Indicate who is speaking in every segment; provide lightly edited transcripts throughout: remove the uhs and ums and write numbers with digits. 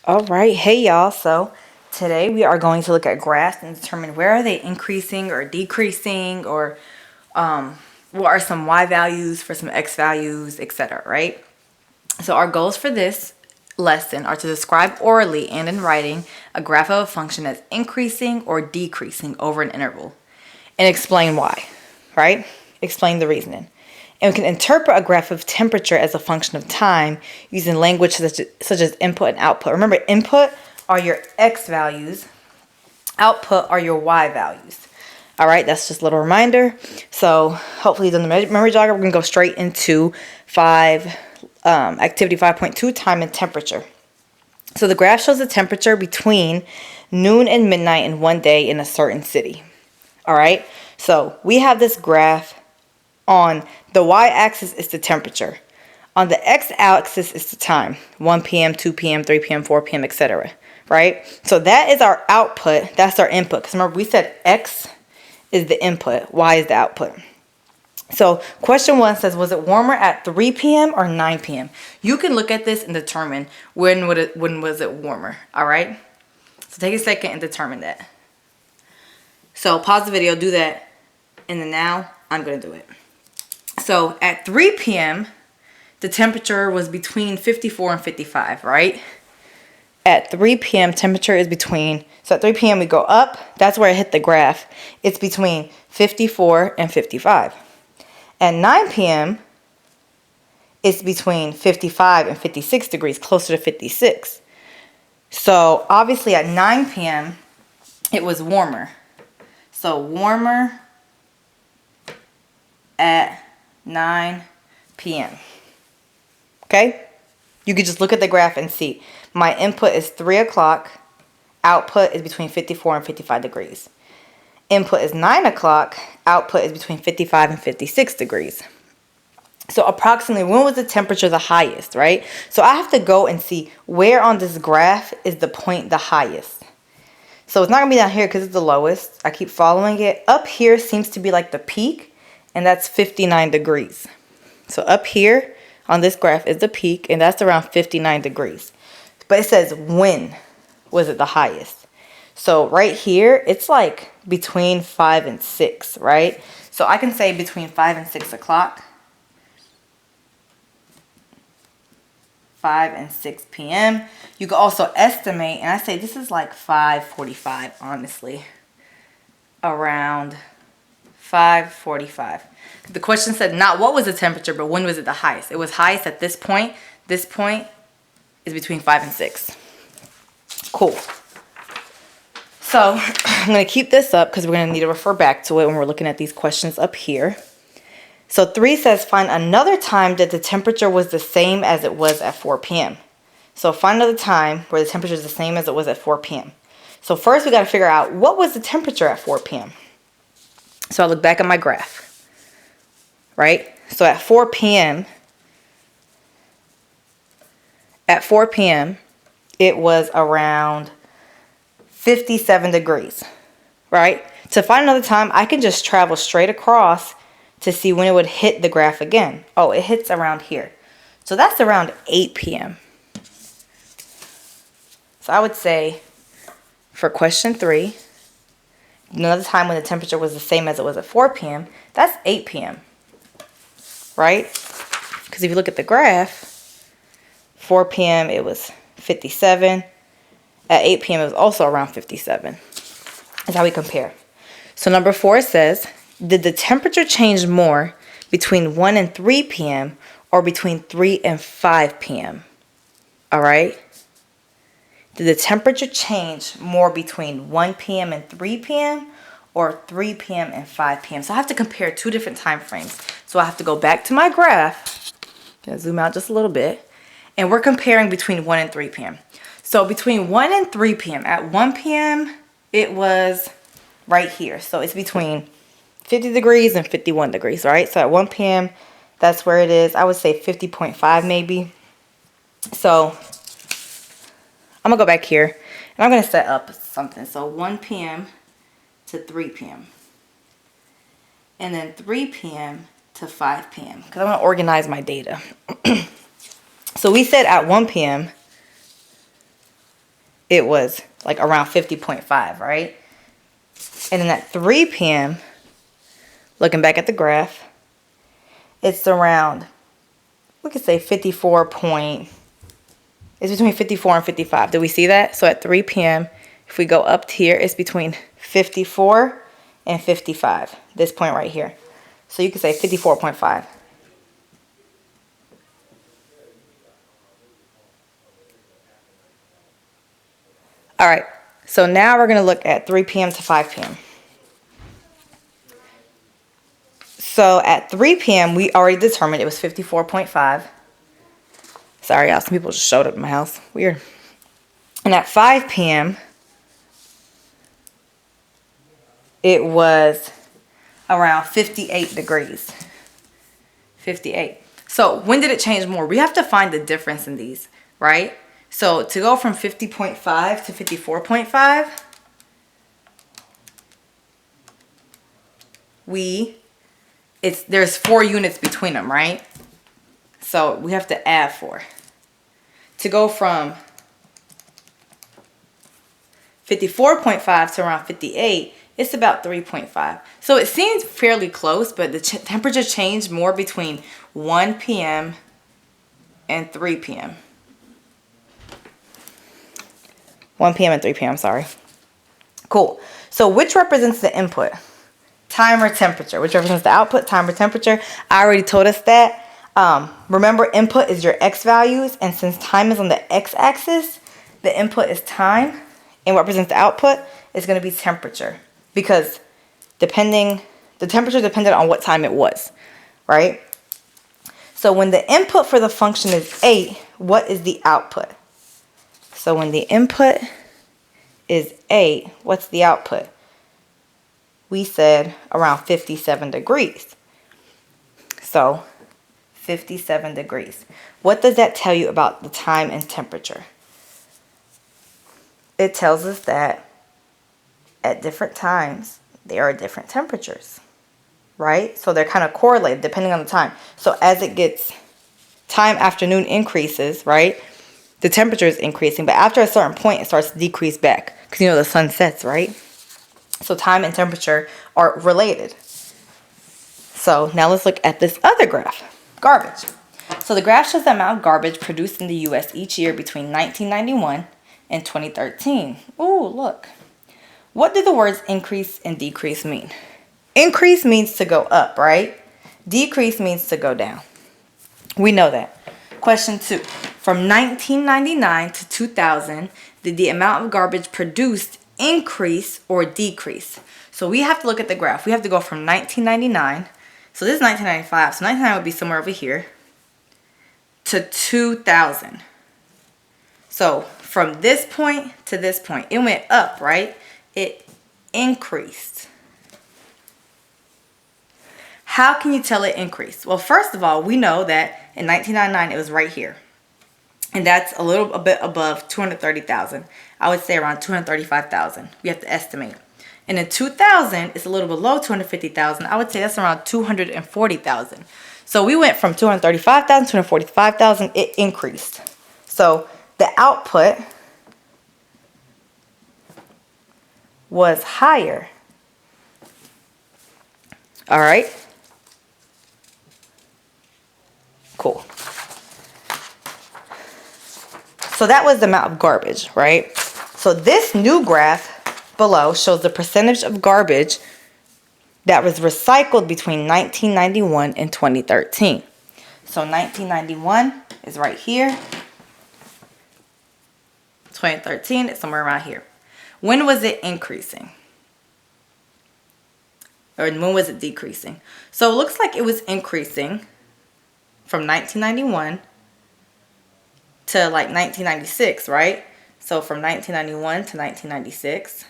Speaker 1: All right, hey y'all. So today we are going to look at graphs and determine where are they increasing or decreasing, or what are some y values for some x values, etc. Right? So our goals for this lesson are to describe orally and in writing a graph of a function that's increasing or decreasing over an interval, and explain why. Right? Explain the reasoning. And we can interpret a graph of temperature as a function of time using language such as input and output. Remember, input are your x values, output are your y values. All right, that's just a little reminder. So hopefully you've done the memory jogger. We're going to go straight into activity 5.2, time and temperature. So the graph shows the temperature between noon and midnight in one day in a certain city. All right, so we have this graph. On the y-axis is the temperature. On the x-axis is the time. 1 p.m., 2 p.m., 3 p.m., 4 p.m., etc. Right? So that is our output. That's our input. Because remember, we said x is the input. Y is the output. So question 1 says, was it warmer at 3 p.m. or 9 p.m.? You can look at this and determine when was it warmer. All right? So take a second and determine that. So pause the video, do that, and then now I'm going to do it. So at 3 p.m., the temperature was between 54 and 55, right? At 3 p.m., temperature is between, so at 3 p.m. we go up, that's where I hit the graph. It's between 54 and 55. At 9 p.m., it's between 55 and 56 degrees, closer to 56. So obviously at 9 p.m., it was warmer. So warmer at 9 p.m. Okay? You could just look at the graph and see. My input is 3 o'clock. Output is between 54 and 55 degrees. Input is 9 o'clock. Output is between 55 and 56 degrees. So approximately when was the temperature the highest, right? So I have to go and see where on this graph is the point the highest. So it's not going to be down here because it's the lowest. I keep following it. Up here seems to be like the peak, and that's 59 degrees. So up here on this graph is the peak, and that's around 59 degrees. But it says when was it the highest. So right here, it's like between 5 and 6, right? So I can say between 5 and 6 o'clock. 5 and 6 p.m. You can also estimate, and I say this is like 5:45, honestly. Around 5:45. The question said not what was the temperature, but when was it the highest. It was highest at this point. This point is between 5 and 6. Cool. So I'm going to keep this up because we're going to need to refer back to it when we're looking at these questions up here. So 3 says find another time that the temperature was the same as it was at 4 p.m. So find another time where the temperature is the same as it was at 4 p.m. So first we got to figure out what was the temperature at 4 p.m. So I look back at my graph, right? So at 4 p.m., it was around 57 degrees, right? To find another time, I can just travel straight across to see when it would hit the graph again. Oh, it hits around here. So that's around 8 p.m. So I would say for question 3, another time when the temperature was the same as it was at 4 p.m., that's 8 p.m., right? Because if you look at the graph, 4 p.m. it was 57. At 8 p.m. it was also around 57. That's how we compare. So number 4 says, did the temperature change more between 1 and 3 p.m. or between 3 and 5 p.m.? All right? Did the temperature change more between 1 p.m. and 3 p.m. or 3 p.m. and 5 p.m.? So I have to compare 2 different time frames. So I have to go back to my graph. Gonna zoom out just a little bit. And we're comparing between 1 and 3 p.m. So between 1 and 3 p.m. At 1 p.m. it was right here. So it's between 50 degrees and 51 degrees, right? So at 1 p.m. that's where it is. I would say 50.5 maybe. So I'm going to go back here, and I'm going to set up something. So 1 p.m. to 3 p.m. And then 3 p.m. to 5 p.m. because I want to organize my data. So we said at 1 p.m. it was like around 50.5, right? And then at 3 p.m., looking back at the graph, it's around, we could say 54 point, it's between 54 and 55. Do we see that? So at 3 p.m., if we go up here, it's between 54 and 55, this point right here. So you could say 54.5. All right, so now we're going to look at 3 p.m. to 5 p.m. So at 3 p.m., we already determined it was 54.5. Sorry, y'all, some people just showed up in my house. Weird. And at 5 p.m., it was around 58 degrees. 58. So when did it change more? We have to find the difference in these, right? So to go from 50.5 to 54.5, there's 4 units between them, right? So we have to add 4. To go from 54.5 to around 58, it's about 3.5. So it seems fairly close, but the temperature changed more between 1 p.m. and 3 p.m. 1 p.m. and 3 p.m., sorry. Cool. So which represents the input? Time or temperature? Which represents the output? Time or temperature? I already told us that. Remember, input is your x values, and since time is on the x-axis, the input is time, and what represents the output is going to be temperature, because the temperature depended on what time it was, right? So when the input for the function is 8, what is the output? So when the input is 8, what's the output? We said around 57 degrees. So 57 degrees. What does that tell you about the time and temperature? It tells us that at different times, there are different temperatures, right? So they're kind of correlated depending on the time. So as it gets, time afternoon increases, right? The temperature is increasing, but after a certain point, it starts to decrease back because, you know, the sun sets, right? So time and temperature are related. So now let's look at this other graph, garbage. So the graph shows the amount of garbage produced in the U.S. each year between 1991 and 2013. Ooh, look. What do the words increase and decrease mean? Increase means to go up, right? Decrease means to go down. We know that. Question 2. From 1999 to 2000, did the amount of garbage produced increase or decrease? So we have to look at the graph. We have to go from 1999. So this is 1995. So 1999 would be somewhere over here to 2000. So from this point to this point, it went up, right? It increased. How can you tell it increased? Well, first of all, we know that in 1999 it was right here. And that's a little bit above 230,000. I would say around 235,000. We have to estimate. And in 2000, it's a little below 250,000. I would say that's around 240,000. So we went from 235,000 to 245,000. It increased. So the output was higher. All right. Cool. So that was the amount of garbage, right? So this new graph below shows the percentage of garbage that was recycled between 1991 and 2013. So 1991 is right here. 2013 is somewhere around here. When was it increasing? Or when was it decreasing? So it looks like it was increasing from 1991 to like 1996, right? So from 1991 to 1996.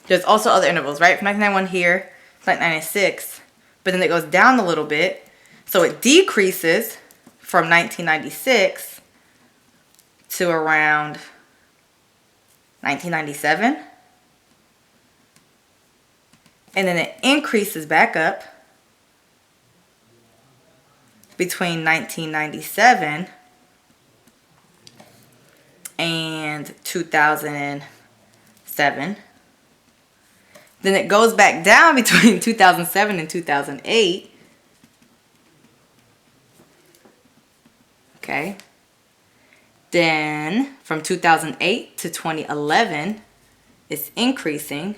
Speaker 1: There's also other intervals, right? From 1991 here to 1996. But then it goes down a little bit. So it decreases from 1996 to around 1997. And then it increases back up between 1997 and and 2007. Then it goes back down between 2007 and 2008. Okay. Then from 2008 to 2011, it's increasing.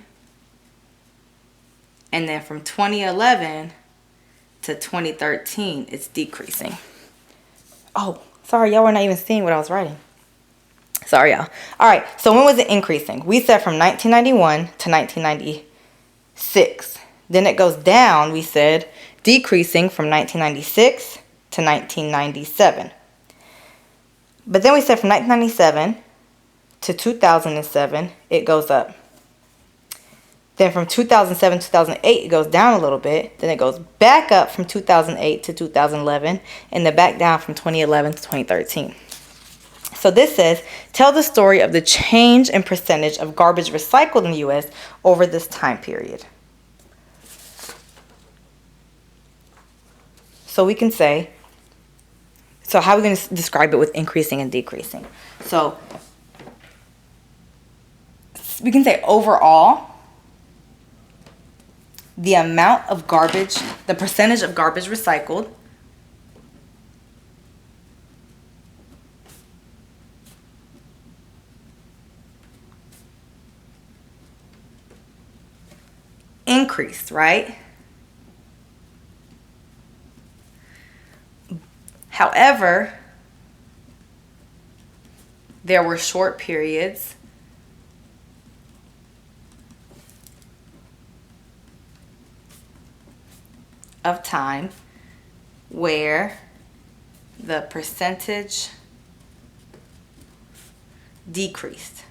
Speaker 1: And then from 2011 to 2013, it's decreasing. Oh, sorry, y'all were not even seeing what I was writing. Sorry, y'all. All right, so when was it increasing? We said from 1991 to 1996. Then it goes down, we said, decreasing from 1996 to 1997. But then we said from 1997 to 2007, it goes up. Then from 2007 to 2008, it goes down a little bit. Then it goes back up from 2008 to 2011, and then back down from 2011 to 2013. So this says, tell the story of the change in percentage of garbage recycled in the U.S. over this time period. So we can say, so how are we going to describe it with increasing and decreasing? So we can say overall, the amount of garbage, the percentage of garbage recycled increased, right? However, there were short periods of time where the percentage decreased.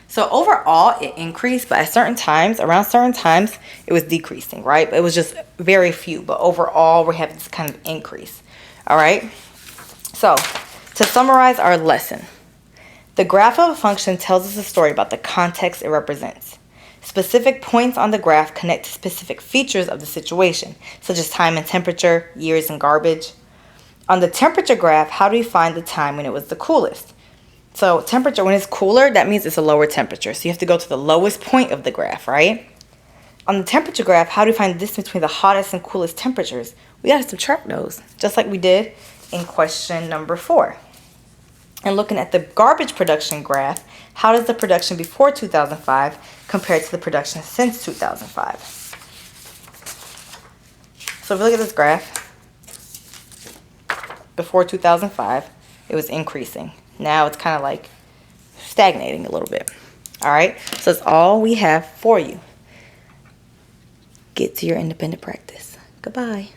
Speaker 1: So overall, it increased, but at certain times, around certain times, it was decreasing, right? It was just very few, but overall, we have this kind of increase, all right? So to summarize our lesson, the graph of a function tells us a story about the context it represents. Specific points on the graph connect to specific features of the situation, such as time and temperature, years and garbage. On the temperature graph, how do we find the time when it was the coolest? So temperature, when it's cooler, that means it's a lower temperature. So you have to go to the lowest point of the graph, right? On the temperature graph, how do we find the distance between the hottest and coolest temperatures? We got to subtract those, just like we did in question number 4. And looking at the garbage production graph, how does the production before 2005 compare to the production since 2005? So if we look at this graph, before 2005, it was increasing. Now it's kind of like stagnating a little bit. All right, so that's all we have for you. Get to your independent practice. Goodbye.